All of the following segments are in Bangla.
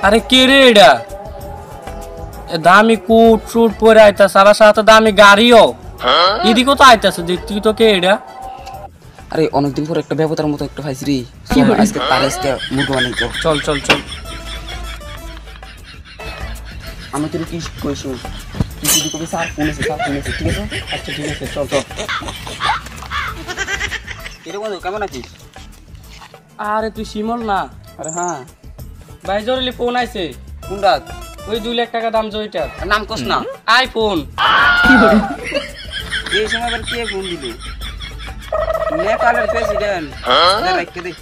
আরে কে রে এটা? দামি কোট শুট পরে আইতাছে, আবার সাথে দামি গাড়িও। এদিকে তো আইতাছে, তুই তো কে এটা? আরে অনেকদিন পর একটা ব্যবতার মতো একটা পাইছি রে। আজকে তার আজকে মুরগ বানাই তো। চল চল চল। আমি তোর কি কইছি, তুই যদি কবি স্যার ফোন আছে, ঠিক আছে? আচ্ছা ঠিক আছে, চল চল। কিরে বন্ধু, কেমন আছিস? আরে তুই শিমল না? আরে হ্যাঁ। ভাই জরুরি ফোন আইছে। কোন রাত? ওই 2 লাখ টাকা দাম জয়টার। নাম কোস না। আইফোন। এই সময় আবার কে ফোন দিল? নেপালের প্রেসিডেন্ট। রাখতে দে।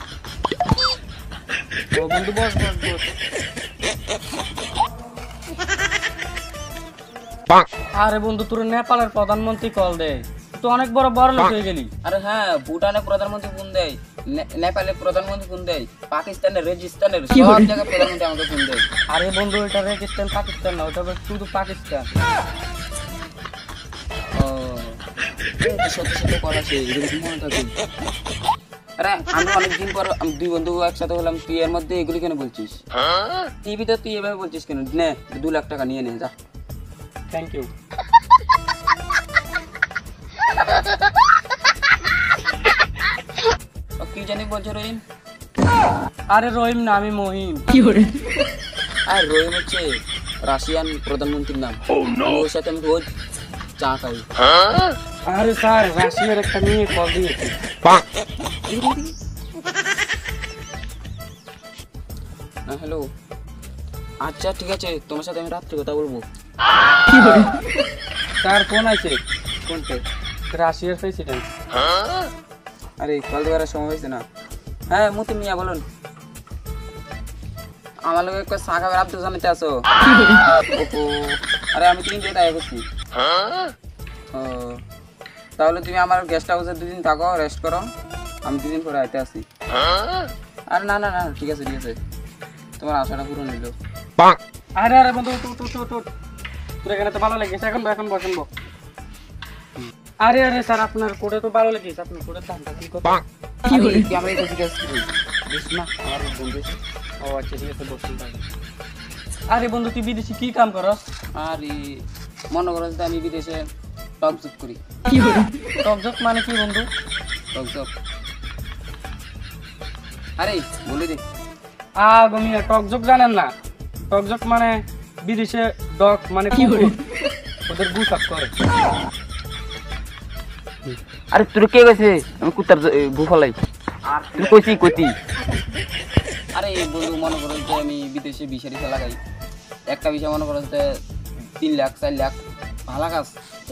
ও বন্ধু বস বস বস। আরে বন্ধু, তোর নেপালের প্রধানমন্ত্রী কল দেয়, তুই তো অনেক বড় বড় লোক হয়ে গেলি। আরে হ্যাঁ, ভুটানের প্রধানমন্ত্রী ফোন দেয়, নেপালের প্রধানমন্ত্রী ফোন দেয়, পাকিস্তানের, রেজিস্তানের সব জায়গায় প্রধানমন্ত্রী আমাকে ফোন দেয়। আরে বন্ধু, এটা রেজিস্তান পাকিস্তান না, ওটা শুধু পাকিস্তান। ও সত্যি সত্যি কল আছে, এগুলো মনে থাকে। আরে আমি অনেকদিন পর 2 বন্ধু একসাথে হলাম, তুই এর মধ্যে এগুলি কেন বলছিস? টিভিতে তুই এভাবে বলছিস কেন? নে 2 লাখ টাকা নিয়ে নে, যা। Thank you. কি জানি বলছো রহিম? আরে রহিম না, আমি মহিম। আর রহিম হচ্ছে রাশিয়ান প্রধানমন্ত্রীর নাম। ওর সাথে আমি রোজ চা খাই। আরে স্যার, রাশিয়ার একটা মেয়ে কল দিয়েছে। হ্যালো, আচ্ছা ঠিক আছে, তোমার সাথে আমি রাত্রে কথা বলবো। স্যার ফোন আছে। কোনটা? রাশিয়ার প্রেসিডেন্ট। আরে কল দেওয়ার সময় হয়েছে না। হ্যাঁ মতি মিয়া বলুন। আমার লোক একটা চা খাবার আপনি জানাতে আসো। ওহো, আরে আমি 3 দিন আগে করছি। ও তাহলে তুমি আমার গেস্ট হাউসে 2 দিন থাকো, রেস্ট করো, আমি 2 দিন পরে আইতে আসি। আরে না না না, ঠিক আছে ঠিক আছে, তোমার আশাটা পূরণ হইলো। আরে আরে বন্ধু, তোর এখানে তো ভালো লেগেছে, এখন বসেন। আরে আরে স্যার, আপনার কোডে তো ভালো লেগেছে, আপনার কোডের দামটা কি কত? আমরা এটা জিজ্ঞেস করি বুঝ না, আমার বন্ধু। ও আচ্ছা ঠিক আছে, বসুন তাহলে। আরে বন্ধু, তুই বিদেশি কি কাম করস? আরে মনে করো যে আমি বিদেশে টকজক করি। টকজক মানে কি বন্ধু? টকজক আরে বলে দে। গমিয়া, টকজক জানেন না? টকজক মানে বিদেশে ডগ মানে কুকুর, ওদের গু সাফ করে। আরে তোর কে গেছে আমি কুত্তার গু ফলাই? আর তুই কইছি কইতি? আরে বন্ধু, মনে করো যে আমি বিদেশে ভিসা লাগাই, একটা ভিসা মনে করো যে 3 লাখ 4 লাখ। ভালো কাজ,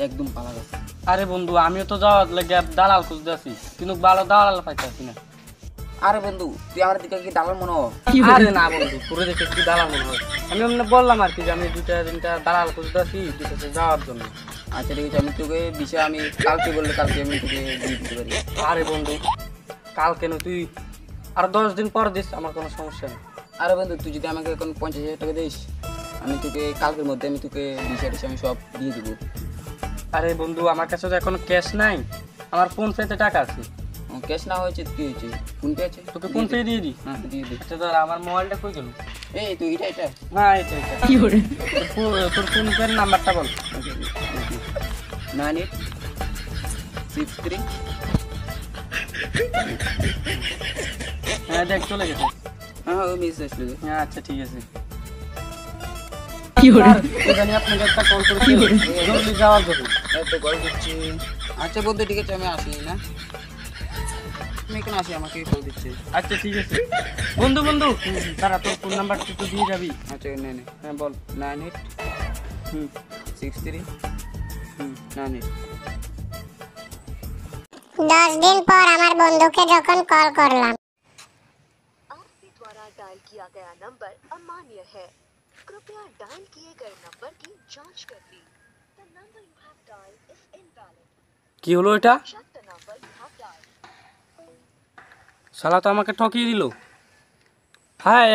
একদম ভালো কাজ। আরে বন্ধু, আমিও তো যাওয়ার লাগে দালাল খুঁজতে আছি, কিন্তু ভালো দালাল পাইতেছি না। আরে বন্ধু, তুই আমার দিকে কি দালাল মনে হয়? আরে না বন্ধু, পুরো দেখে কি দালাল মনে হয়? আমি এমনি বললাম আর কি যে আমি 2-3টা দালাল খুঁজতে আছি বিদেশে যাওয়ার জন্য। আচ্ছা ঠিক আছে, আমি তোকে ভিসা আমি কালকে বললে কালকে আমি তোকে দিয়ে দিতে পারি। আরে বন্ধু, কাল কেন, তুই আর 10 দিন পর দিস, আমার কোনো সমস্যা নেই। আরে বন্ধু, তুই যদি আমাকে এখন 50,000 টাকা দিস, আমি তোকে কালকের মধ্যে আমি তোকে ভিসা আমি সব দিয়ে দেবো। আরে বন্ধু, আমার কাছে তো এখন ক্যাশ নাই, আমার ফোন পেতে টাকা আছে। ক্যাশ না হয়েছে কি হয়েছে? ফোন পে আছে, তোকে ফোন পে দিয়ে দিই। হ্যাঁ দিয়ে দে। আচ্ছা ধর, আমার মোবাইলটা কই গেল? এই তুই এটা হ্যাঁ, এটা কি করে? তোর ফোন পের নাম্বারটা বল। 9863। হ্যাঁ দেখ, চলে গেছে। হ্যাঁ ওই মেসেজ আসলো। হ্যাঁ আচ্ছা ঠিক আছে। কি করে জানি আপনাকে একটা কল করেছি, জরুরি যাওয়ার জন্য। এই তো কল দিচ্ছি। আচ্ছা বন্ধু ঠিক আছে, আমি আসি না, তুমি এখানে আসি, আমাকে কল দিচ্ছে। আচ্ছা ঠিক আছে বন্ধু, তারা তোর ফোন নাম্বারটা তো দিয়ে যাবি। আচ্ছা নে হ্যাঁ বল। 9863 98। 10 দিন পর আমার বন্ধুকে যখন কল করলাম, आपके द्वारा डायल किया गया नंबर अमान्य है, कृपया डायल किए गए नंबर की जांच कर ली। The number you have dialed is invalid. কি হলো এটা? Check the number you have dialed. শালা তো আমাকে ঠকিয়ে দিল। হ্যাঁ।